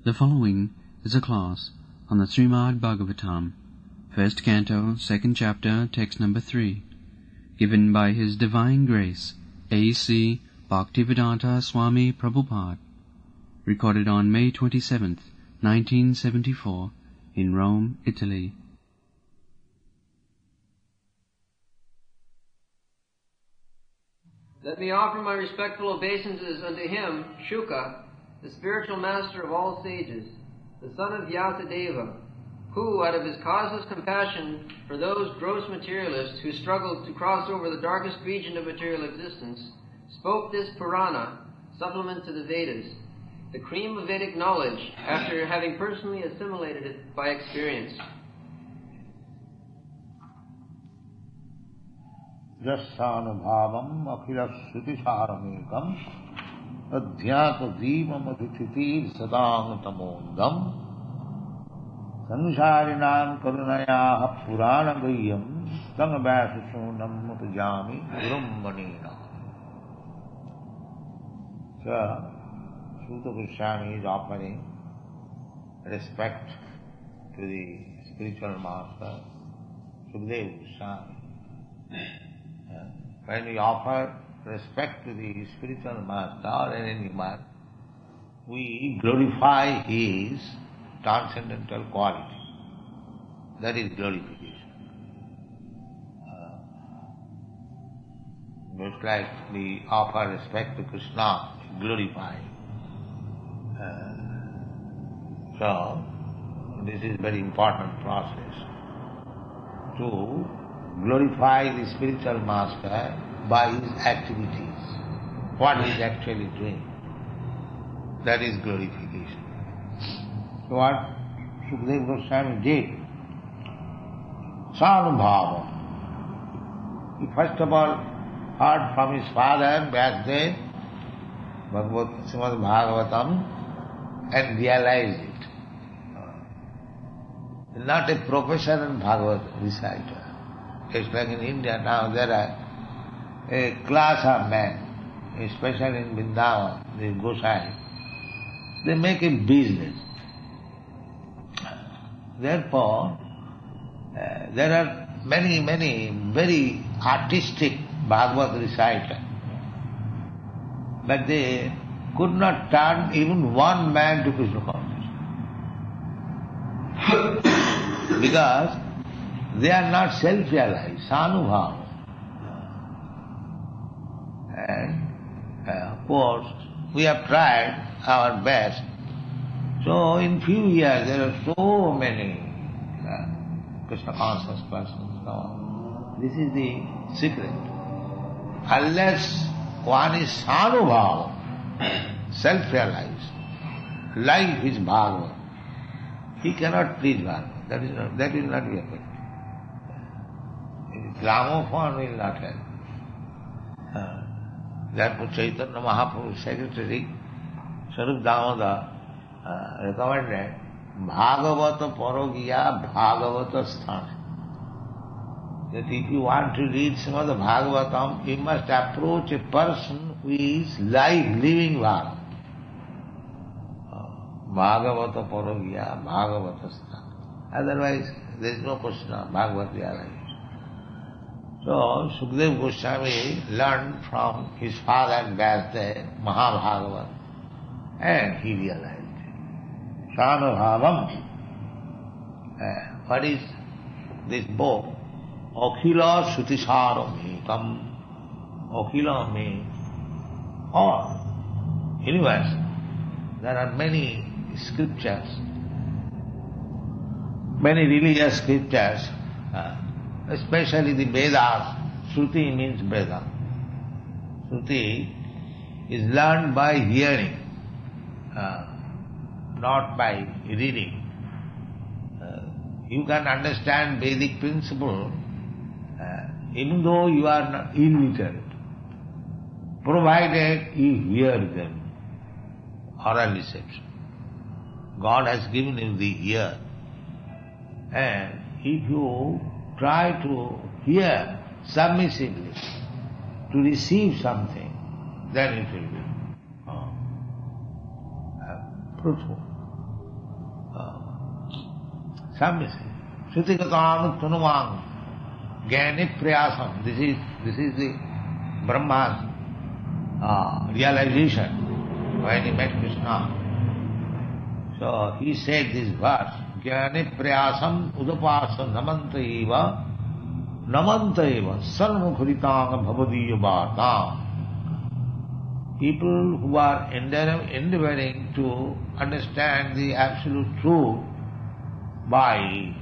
The following is a class on the Srimad Bhagvatam, first canto, second chapter, text number 3, given by His Divine Grace, A.C. Bhaktivedanta Swami Prabhupada, recorded on May 27th, 1974, in Rome, Italy. Let me offer my respectful obeisances unto him, Shuka, the spiritual master of all sages, the son of Vyasadeva, who, out of his causeless compassion for those gross materialists who struggled to cross over the darkest region of material existence, spoke this Purana, supplement to the Vedas, the cream of Vedic knowledge, after having personally assimilated it by experience. Jasanubhavam akhilashrutisaramekam adhyatadimam adhititir sadang tamondam sansarinam karunayah puranagayam tangabhasasonam mutajami brahmanina. So, Sutta Goswami is offering respect to the spiritual master, Sukadeva Goswami. When we offer respect to the spiritual master or any man, we glorify his transcendental quality. That is glorification. Just like we offer respect to Krishna, we glorify. So, this is a very important process to glorify the spiritual master by his activities, what he is actually doing. That is glorification. So what Sukadeva Goswami did, Sanubhava. He first of all heard from his father back then, Srimad Bhagvatam, and realized it. Not a professional Bhagavad reciter. Just like in India now there are a class of men, especially in Vrindavan, the Gosai, they make a business. Therefore, there are many very artistic Bhagavad reciters, but they could not turn even one man to Krishna consciousness. Because they are not self-realized, sanubhava. And of course, we have tried our best. So in few years there are so many Krishna conscious persons. No. This is the secret. Unless one is sanubhava, self-realized, life is Bhagavad, he cannot preach Bhagavad. That will not be effective. Gramophone will not help. Therefore Chaitanya Mahaprabhu's secretary, Sarup Damodar, recommended Bhagavata Parogiya Bhagavata Sthana. That if you want to read Srimad Bhagavatam, you must approach a person who is living Bhagavad. Bhagavata Parogiya Bhagavata Sthana. Otherwise, there is no question of Bhagavad realization. So, Sukadeva Goswami learned from his father Vyasdev, Mahabhagavat, and he realized it. Sanubhavam. What is this book? Akhila Shrutisharamekam. Akhila means all, universal. There are many scriptures, many religious scriptures, especially the Vedas. Shruti means Veda. Shruti is learned by hearing, not by reading. You can understand Vedic principle even though you are not illiterate, provided you hear them, oral reception. God has given you the ear, and if you try to hear submissively, to receive something, then it will be fruitful. submissive. Srutikatam tunumang jnani prayasam. This is the Brahma's realization when he met Krishna. So he said this verse, jnani prayasam udapasa namantaiva sarvamukharitanga bhavadiya bhartam. People who are endeavoring to understand the absolute truth by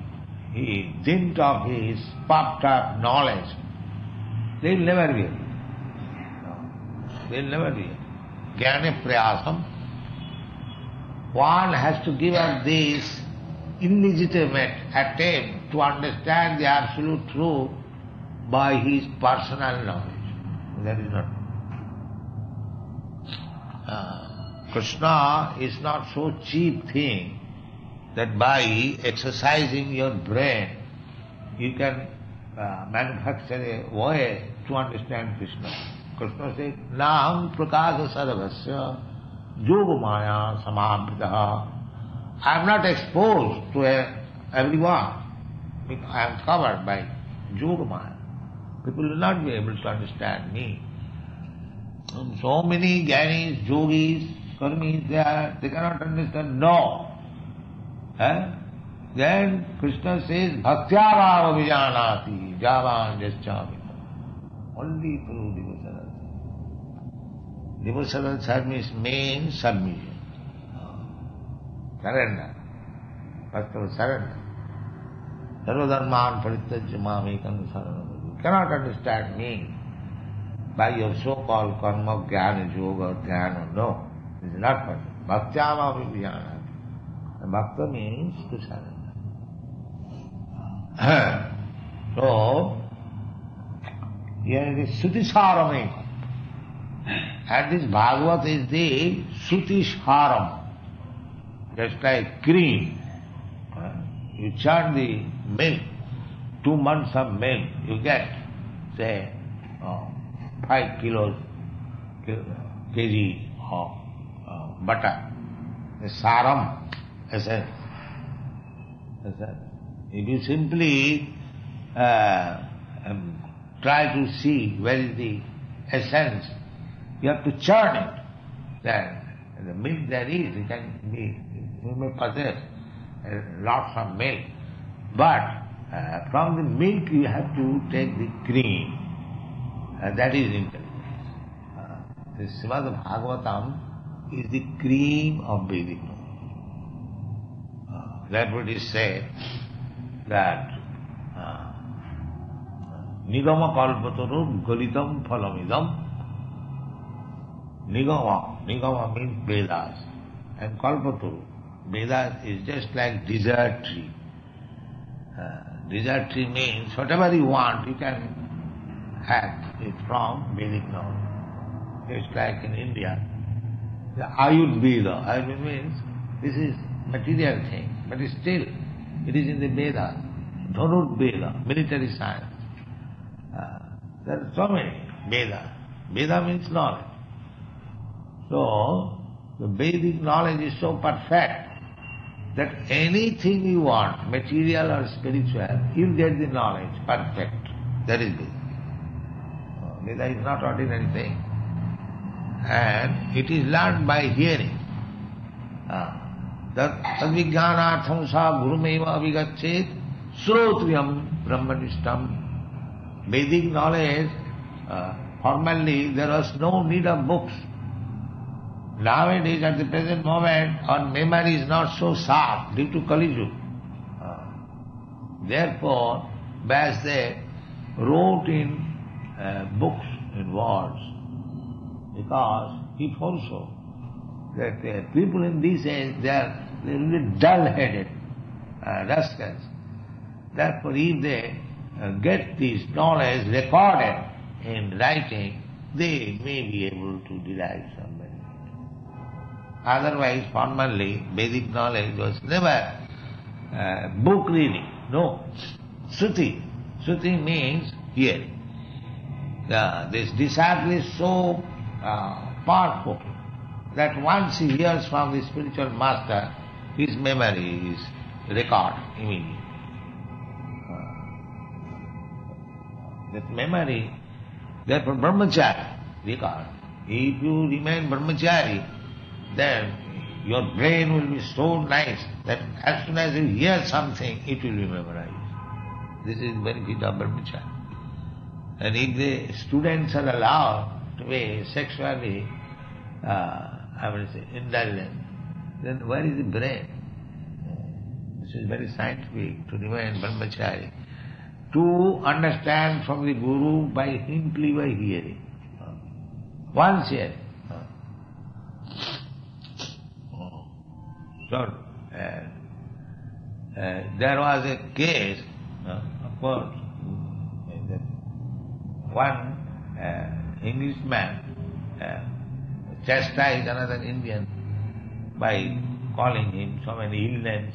the dint of his puffed up knowledge, they will never be able. They will never be able. Jnana prayasam. One has to give up this illegitimate attempt to understand the absolute truth by his personal knowledge. That is not. Krishna is not so cheap thing that by exercising your brain you can manufacture a way to understand Krishna. Krishna says, Naham prakasa sarvasya yogamaya samabhritaha. I am not exposed to everyone. I am covered by yogamaya. People will not be able to understand me. And so many jnanis, yogis, karmis, they cannot understand. No. Then Krishna says, Bhaktya vijanati javan jaschami. Only through devotional. Devotional service means submission. Surrender. First of all, surrender. Sarvadharman parittajya mamekam saranam. You cannot understand me by your so-called karma, jnana, yoga, dhyana. No, this is not possible. Bhaktya vijanati. Bhakta means to surrender. So, here it is Srutisharam. And this Bhagavat is the Srutisharam. Just like cream. You churn the milk, 2 months of milk, you get, say, 5 kg of butter. The saram. Essence. If you simply try to see where is the essence, you have to churn it. Then the milk there is, it can be, you may possess lots of milk, but from the milk you have to take the cream. That is intelligence. The Srimad Bhagvatam is the cream of Vedic knowledge. Therefore it is said that Nigama kalpataru galitam phalamidam. Nigama means Vedas. And kalpataru, Vedas is just like desert tree. Desert tree means whatever you want, you can have it from Vedic knowledge. Just like in India, the Ayurveda. Ayurveda means this is material thing. But still, it is in the Veda, Dhanur Veda, military science. There are so many Vedas. Veda means knowledge. So, the Vedic knowledge is so perfect that anything you want, material or spiritual, you'll get the knowledge perfect. That is Veda. Veda is not ordinary thing. And it is learned by hearing. Tadvijnanartham sa gurumeva avigachet srotriyam brahmanishtam. Vedic knowledge, formerly there was no need of books. Nowadays, at the present moment, our memory is not so sharp due to Kali Yuga. Therefore, Vyasdev wrote in books, in words, because he foresaw that people in this age, they are really dull-headed rascals. Therefore, if they get this knowledge recorded in writing, they may be able to derive some benefit. Otherwise, formerly, Vedic knowledge was never book reading. No. Shruti. Shruti means hearing. This disciple is so powerful that once he hears from the spiritual master, his memory is record immediately. That memory, therefore brahmachari, record. If you remain brahmachari, then your brain will be so nice that as soon as you hear something, it will be memorized. This is the benefit of brahmacharya. And if the students are allowed to be sexually, indulgent, then where is the brain? This is very scientific, to remain brahmachari. To understand from the Guru by simply by hearing. Once hearing. So, there was a case, of course, one Englishman chastised another Indian by calling him so many ill names,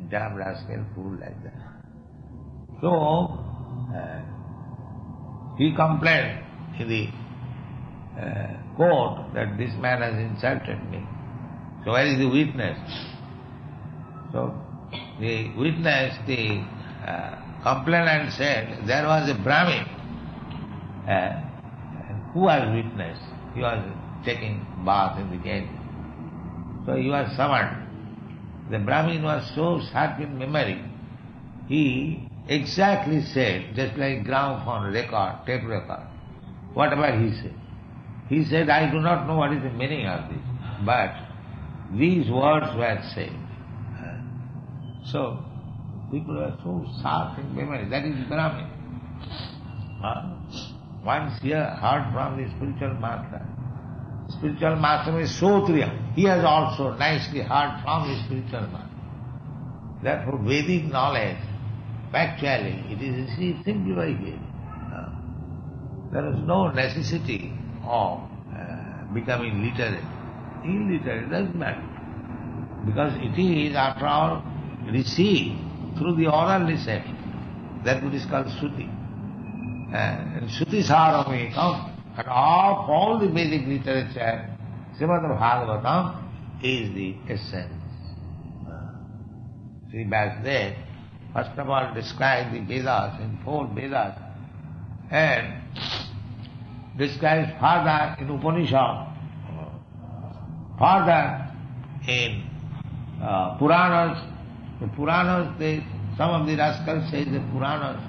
damn rascal, fool, like that. So, he complained in the court that this man has insulted me. So where is the witness? So the witness, the complainant said, there was a Brahmin. And who was witness? He was taking bath in the gate. So he was summoned. The Brahmin was so sharp in memory, he exactly said, just like gramophone record, tape record, whatever he said. He said, I do not know what is the meaning of this, but these words were said. So, people are so sharp in memory. That is Brahmin. Once he heard from the spiritual master. Spiritual master is Sotriya. He has also nicely heard from the spiritual master. Therefore, Vedic knowledge, factually, it is received simply by hearing. There is no necessity of becoming literate. Illiterate doesn't matter. Because it is, after all, received through the oral reception. That which is called Shruti. And Shruti Saramekam, and of all the Vedic literature, Srimad Bhagvatam is the essence. Sri Vasudev, first of all, described the Vedas in 4 Vedas, and describes further in Upanishad, further in Puranas. The Puranas, some of the rascals say the Puranas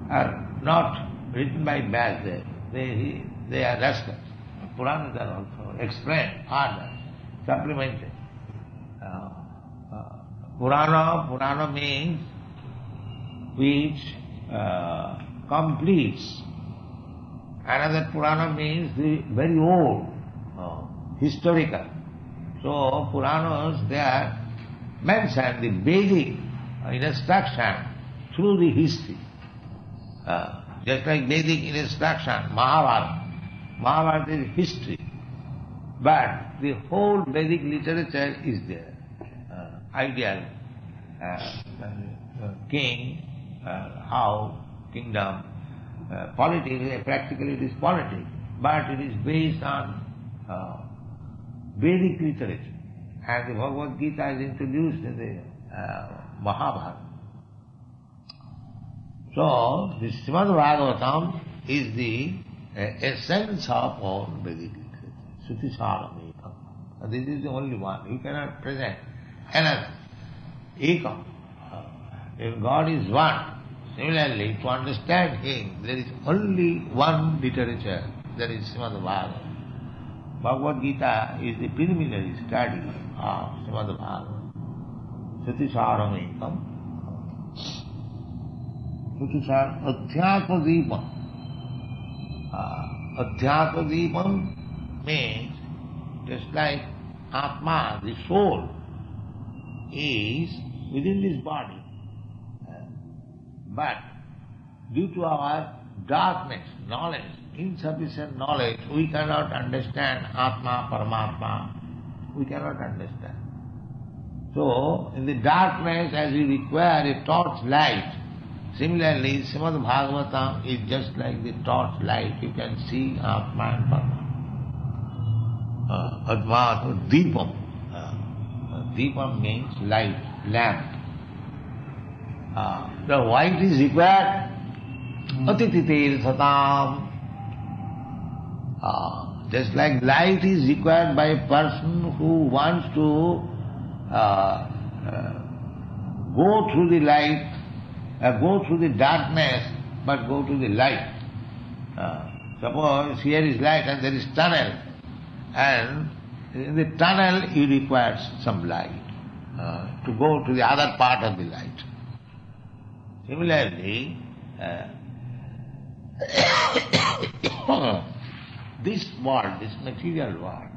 are not written by Vasudev. They are rascals. Puranas are also explained, further, supplemented. Purana means which completes. Another Purana means the very old, historical. So Puranas, they are mentioned the Vedic instruction through the history. Just like Vedic instruction, Mahabharata. Mahabharata is history. But the whole Vedic literature is there. Ideal, king, how, kingdom, politics, practically it is politics, but it is based on Vedic literature. And the Bhagavad Gita is introduced in the Mahabharata. So, the Srimad Bhagavatam is the essence of all Vedic literature. Shruti Saramekam. And this is the only one. You cannot present another. Ekam. If God is one, similarly, to understand Him, there is only one literature, that is Srimad Bhagavatam. Bhagavad Gita is the preliminary study of Srimad Bhagavatam. Shruti Saramekam. Shruti Saramekam. Adhyatma Deepam. Adhyatma Deepam means just like Atma, the soul, is within this body. But due to our darkness, knowledge, insufficient knowledge, we cannot understand Atma, Paramatma. We cannot understand. So, in the darkness, as we require a torch light, similarly, Srimad Bhagavatam is just like the torch light. You can see Atma and Paramatma. Advaita Deepam. Deepam means light, lamp. The white is required. Atititir satam. Just like light is required by a person who wants to go through the light, go through the darkness, but go to the light. Suppose here is light and there is tunnel, and in the tunnel you require some light to go to the other part of the light. Similarly, this world, this material world,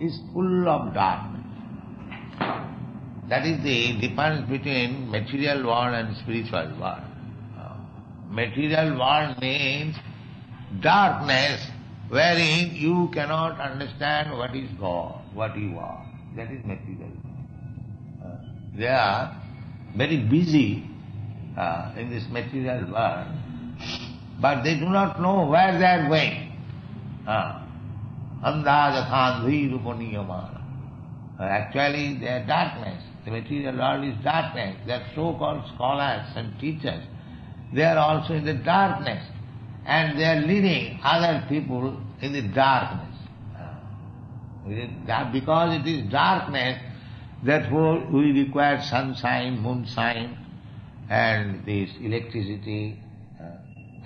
is full of darkness. That is the difference between material world and spiritual world. Material world means darkness wherein you cannot understand what is God, what you are. That is material world. They are very busy in this material world, but they do not know where they are going. Andhajathandhi rupaniyamana. Actually they are darkness. The material world is darkness. They are so-called scholars and teachers. They are also in the darkness, and they are leading other people in the darkness. Because it is darkness, therefore we require sunshine, moonshine, and this electricity.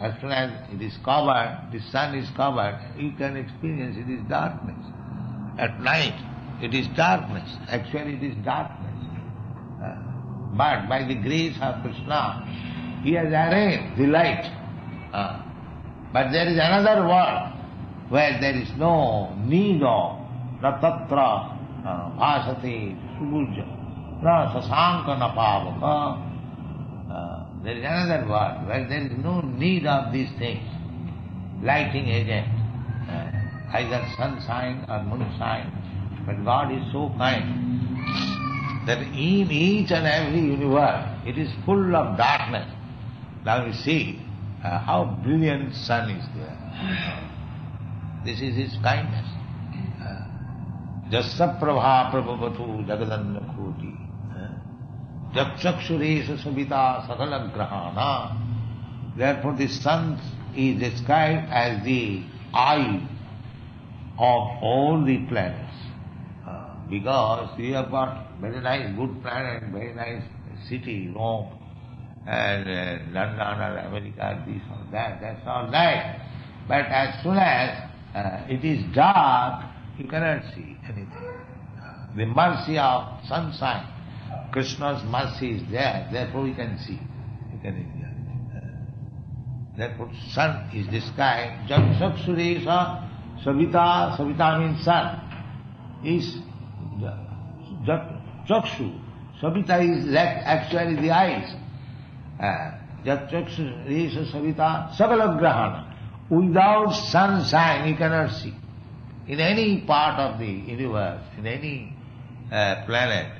As soon as it is covered, the sun is covered, you can experience it is darkness. At night, it is darkness. Actually, it is darkness. But by the grace of Krishna, He has arranged the light. But there is another world where there is no need of ratatra bhasati subujja na sasanka na pavaka. There is another world where there is no need of these things, lighting agent, either sunshine or moonshine. But God is so kind that in each and every universe it is full of darkness. Now you see how brilliant sun is there. This is His kindness. Jassa prabha prabhavatu jagadanna koti. Jakshaksuresha sabita sakala grahana. Therefore the sun is described as the eye of all the planets. Because we have got very nice good planet, very nice city, ROM, and London or America, this or that, that's all right. But as soon as it is dark, you cannot see anything. The mercy of sunshine, Krishna's mercy is there, therefore you can see. You can enjoy. Therefore sun is described, Jakshaksuresha Savita, Savita means sun, is Chakshu. Savita is actually the eyes. Jakshaksuresha Savita Sakala Grahana. Without sunshine you cannot see. In any part of the universe, in any planet,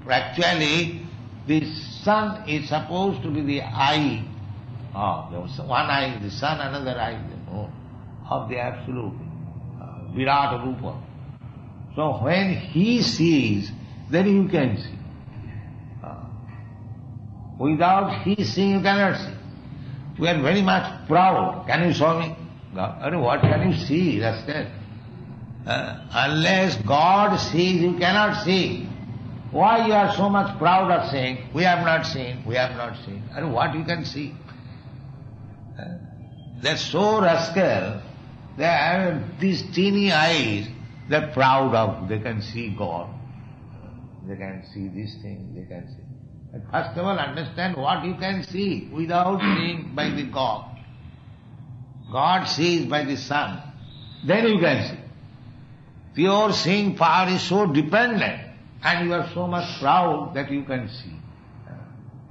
actually the sun is supposed to be the eye of one eye is the sun, another eye is the moon, of the absolute Virat Rupa. So when He sees, then you can see. Without He seeing, you cannot see. We are very much proud. Can you show me? God, what can you see? That's it. Unless God sees, you cannot see. Why you are so much proud of saying, we have not seen, we have not seen? And what you can see? They're so rascal, they have these teeny eyes, they're proud of, they can see God. They can see these things, they can see. But first of all, understand what you can see without seeing by the God. God sees by the sun, then you can see. Your seeing power is so dependent, and you are so much proud that you can see.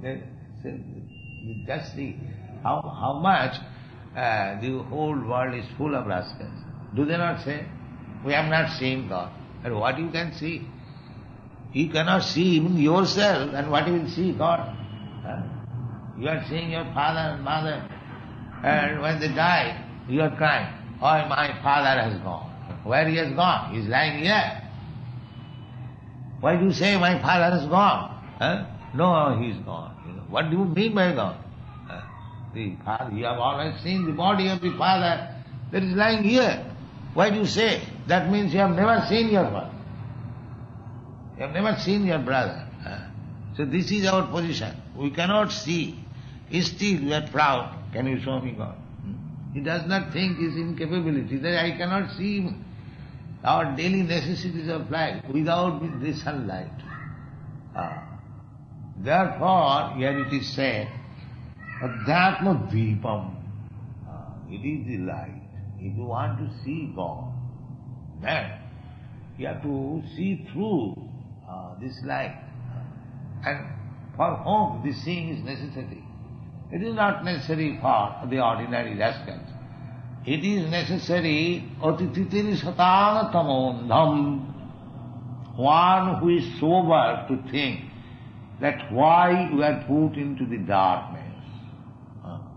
You just see how much the whole world is full of rascals. Do they not say, we have not seen God? And what you can see? You cannot see even yourself, and what you will see God? You are seeing your father and mother, and when they die, you are crying, oh, my father has gone. Where he has gone? He is lying here. Why do you say my father is gone? No, he is gone. What do you mean by gone? The father, you have always seen the body of the father that is lying here. Why do you say? That means you have never seen your father. You have never seen your brother. So this is our position. We cannot see. Still we are proud. Can you show me God? He does not think his incapability, that I cannot see him. Our daily necessities of life without the sunlight. Therefore, here it is said, Adhyatma Dvipam. It is the light. If you want to see God, then you have to see through this light. And for whom this seeing is necessary? It is not necessary for the ordinary rascals. It is necessary atititiri satana tamondham, one who is sober to think that why we are put into the darkness.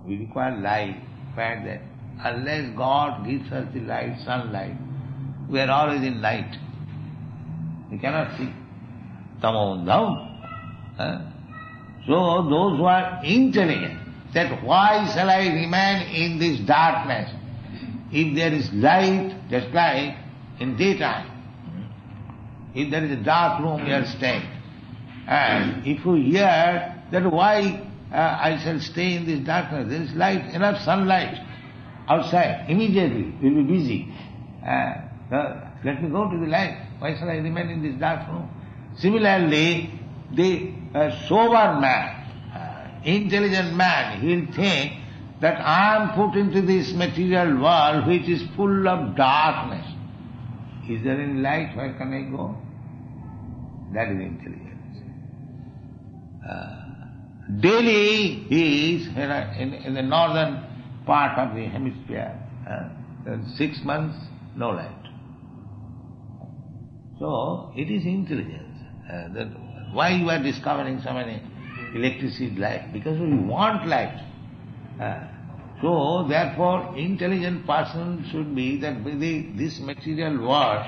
We require light, fact that unless God gives us the light, sunlight, we are always in night. We cannot see. Tamondham. So those who are intelligent, that why shall I remain in this darkness? If there is light, just like in daytime, if there is a dark room you are staying, and if you hear that why I shall stay in this darkness, there is light, enough sunlight outside, immediately you will be busy. Let me go to the light. Why shall I remain in this dark room? Similarly, the sober man, intelligent man, he will think that I am put into this material world which is full of darkness. Is there any light? Where can I go? That is intelligence. Delhi is in the northern part of the hemisphere. 6 months, no light. So, it is intelligence. Why you are discovering so many electricity light? Because we want light. So, therefore, intelligent person should be that this material world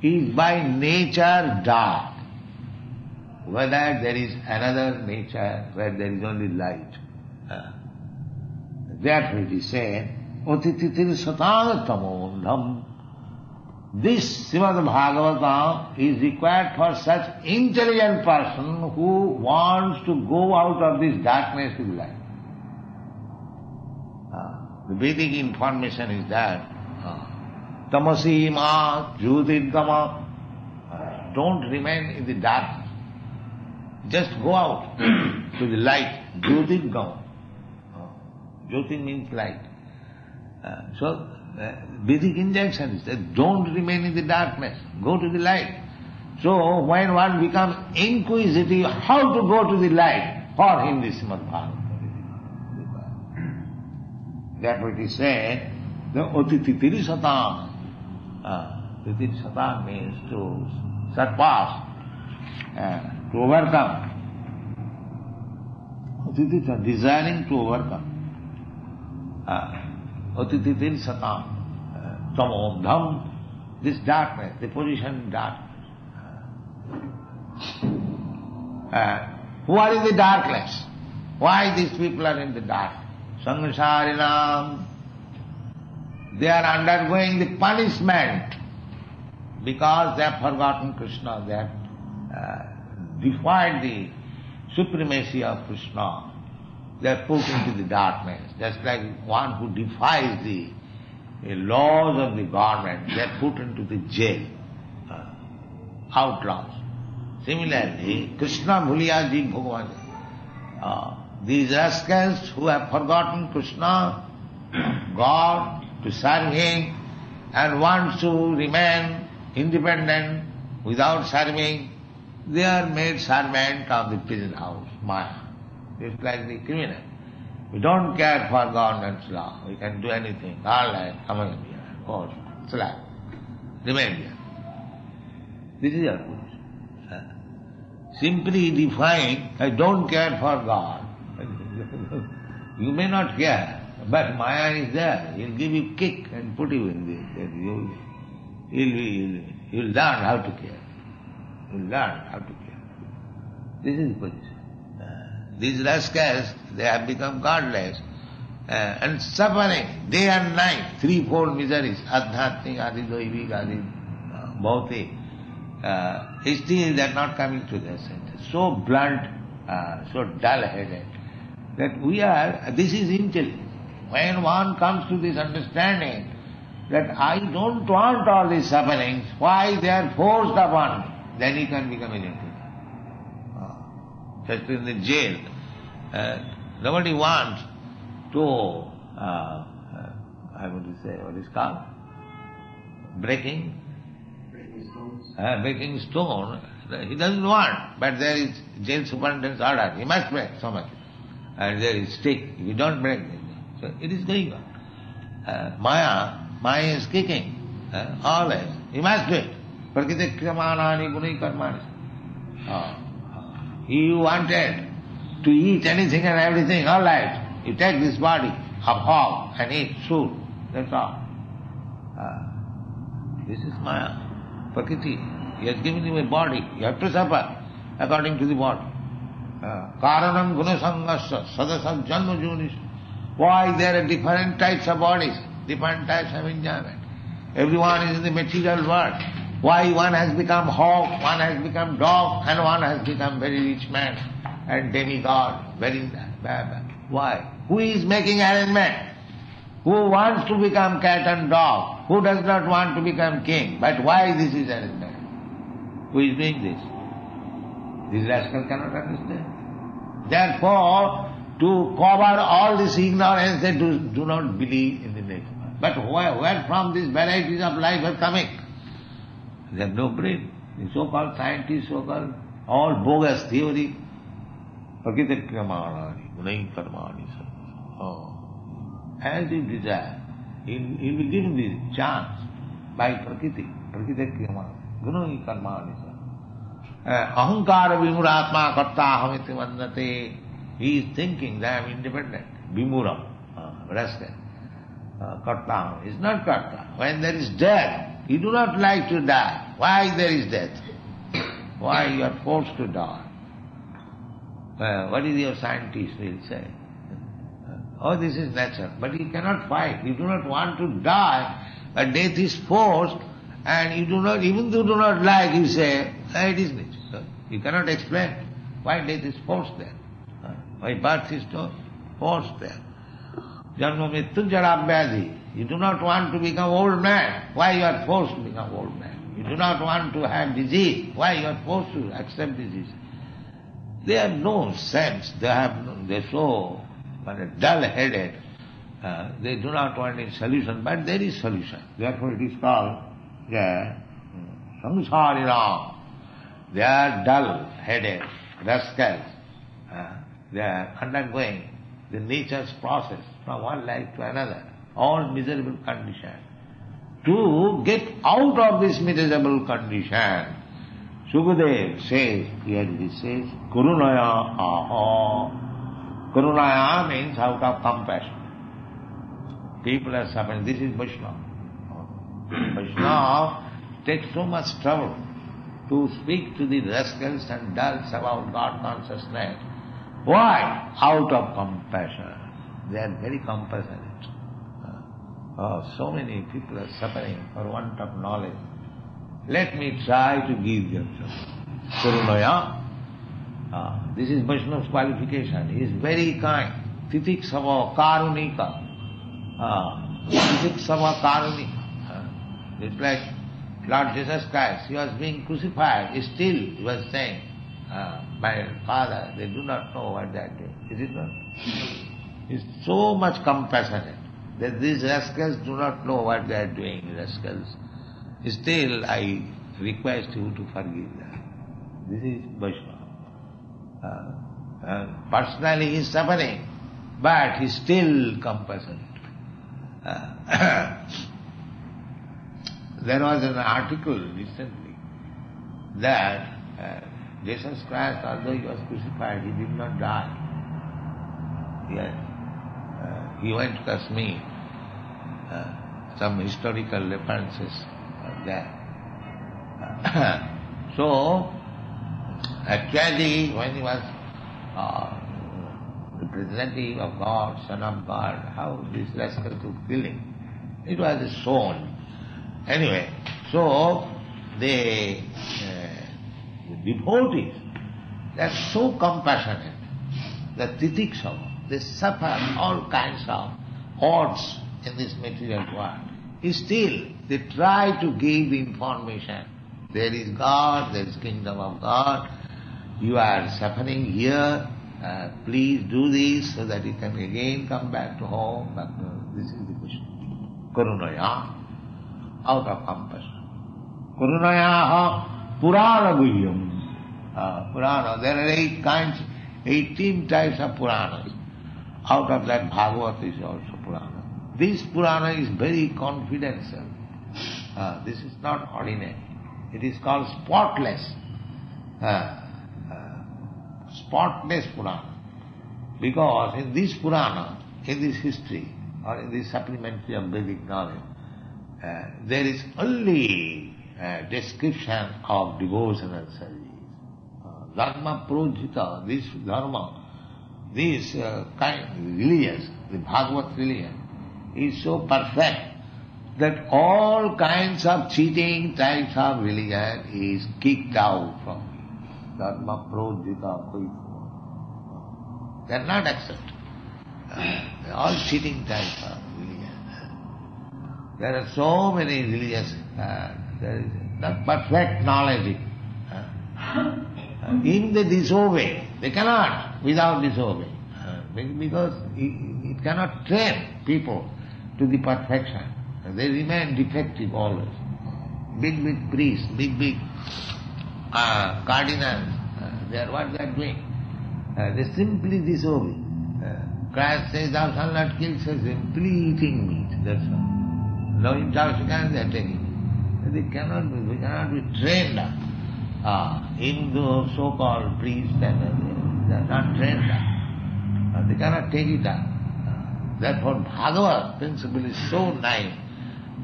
is by nature dark. Whether there is another nature where there is only light. Therefore it is said, Otititir satana tamondham. This Srimad Bhagavatam is required for such intelligent person who wants to go out of this darkness to the light. The Vedic information is that tamasi ma jyotirgama. Don't remain in the darkness. Just go out to the light. Jyotirgama. Jyoti means light. So, Vedic injunction is that don't remain in the darkness. Go to the light. So, when one becomes inquisitive how to go to the light, for him this Srimad Bhagavatam. Therefore it is said, the Otititiri Satam. Titiri Satam means to surpass, to overcome. Otititiri, desiring to overcome. Otititir satam, tamondham, this darkness, the position in darkness. Who are in the darkness? Why these people are in the dark? Samsarinam, they are undergoing the punishment because they have forgotten Krishna, they have defied the supremacy of Krishna. They are put into the darkness, just like one who defies the laws of the government, they are put into the jail, outlaws. Similarly, Krishna Bhuliya Ji Bhagavan, these rascals who have forgotten Krishna, God, to serve Him, and want to remain independent without serving, they are made servant of the prison house, Maya. It's like the criminal. We don't care for government's law. We can do anything. All right, come in here. Go, slap. Remain here. This is our position. Simply define, I don't care for God. You may not care, but Maya is there. He'll give you a kick and put you in this. You'll learn how to care. You learn how to care. This is the position. These rascals, they have become godless and suffering day and night, threefold miseries, adhyatmik, adi doivik, adi bhautik. Still they are not coming to their senses. So blunt, so dull-headed, that this is intelligence. When one comes to this understanding that I don't want all these sufferings, why they are forced upon me, then he can become a gentleman. Just in the jail, nobody wants to, I want to say, what is called? Breaking stone. He doesn't want, but there is jail superintendent's order. He must break so much. And there is stick. If you don't break it, so it is going on. Maya is kicking, always. You must do it. Prakriti kramanani gunai karmani. You wanted to eat anything and everything, all right. You take this body of hog and eat food. That's all. This is Maya. Prakriti. He has given you a body. You have to suffer according to the body. Karanam gunasangasya sadasam janma junis. Why there are different types of bodies, different types of enjoyment. Everyone is in the material world. Why one has become hog, one has become dog, and one has become very rich man and demigod, very bad. Why? Who is making arrangement? Who wants to become cat and dog? Who does not want to become king? But why this is arrangement? Who is doing this? This rascal cannot understand. Therefore, to cover all this ignorance, they do not believe in the next one. But where from these varieties of life are coming? They have no brain. The so-called scientists, so-called all bogus theory. Prakriti kramanani, gunai karmani. As you desire, he'll be given the chance by Prakriti. Prakriti kramanani, gunai karmani. Ahankara vimuratma karta ahamiti vandate. He is thinking that I am independent. Vimura, rascal. Karta is not karta. When there is death, you do not like to die. Why there is death? Why you are forced to die? What is your scientist will say? Oh, this is nature. But you cannot fight. You do not want to die, but death is forced, and you do not, even though you do not like, you say, it is nature. So you cannot explain why death is forced there. Why birth is forced there. Janma mrityu jara vyadhi. You do not want to become old man. Why you are forced to become old man? You do not want to have disease. Why you are forced to accept disease? They have no sense. They're so dull-headed. They do not want any solution, but there is solution. Therefore it is called samsarina. They are dull-headed rascals. They are undergoing the nature's process from one life to another, all miserable condition. To get out of this miserable condition, Sukadev says, here he says, Karunaya aha. Karunaya means out of compassion. People are suffering. This is Vaishnava. Vaishnava takes so much trouble to speak to the rascals and dulls about God consciousness. Why? Out of compassion. They are very compassionate. So many people are suffering for want of knowledge. Let me try to give them some. Karunaya. This is Vaishnava's qualification. He is very kind. Titiksava karunika. Titiksava karunika. It's like Lord Jesus Christ. He was being crucified. Still he was saying, my Father, they do not know what they are doing. Is it not? He is so much compassionate that these rascals do not know what they are doing, rascals. Still, I request you to forgive them. This is Vaishnava. Personally he is suffering, but he is still compassionate. There was an article recently that Jesus Christ, although he was crucified, he did not die. Yes. He went to Kashmir. Some historical references are there. So, Actually, when he was representative of God, son of God, how this rascal could kill him? It was shown. Anyway, so the devotees, they are so compassionate. The titikshava, they suffer all kinds of odds in this material world. Still, they try to give information. There is God, there is kingdom of God. You are suffering here. Please do this so that you can again come back to home. But this is the question. Karunaya, out of compassion. Karunaya Purana Guhyam. Purana, there are 18 types of Puranas. Out of that Bhagavatam is also Purana. This Purana is very confidential. This is not ordinary. It is called spotless. Spotless Purana. Because in this Purana, in this history, or in this supplementary of Vedic knowledge, there is only description of devotional service. Dharma projita, this dharma, this kind religious, the Bhagavad religion, is so perfect that all kinds of cheating types of religion is kicked out from it. Dharma projita they are not accepted. They are all cheating types of religion. There are so many religious, there is not perfect knowledge. In the disobey, they cannot without disobey. Because it cannot train people to the perfection. They remain defective always. Big priests, big cardinals, what they are doing? They simply disobey. Christ says, thou shalt not kill, says simply eating meat, that's all. No intoxicants they are taking. We cannot be trained into so-called priests and they are not trained up. They cannot take it up. Therefore Bhagavad principle is so nice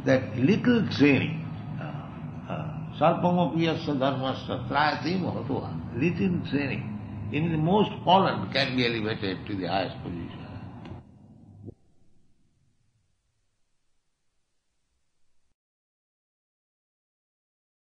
that little training, sarpamapiyasya dharmasya trayati mahatuha, little training, in the most fallen can be elevated to the highest position.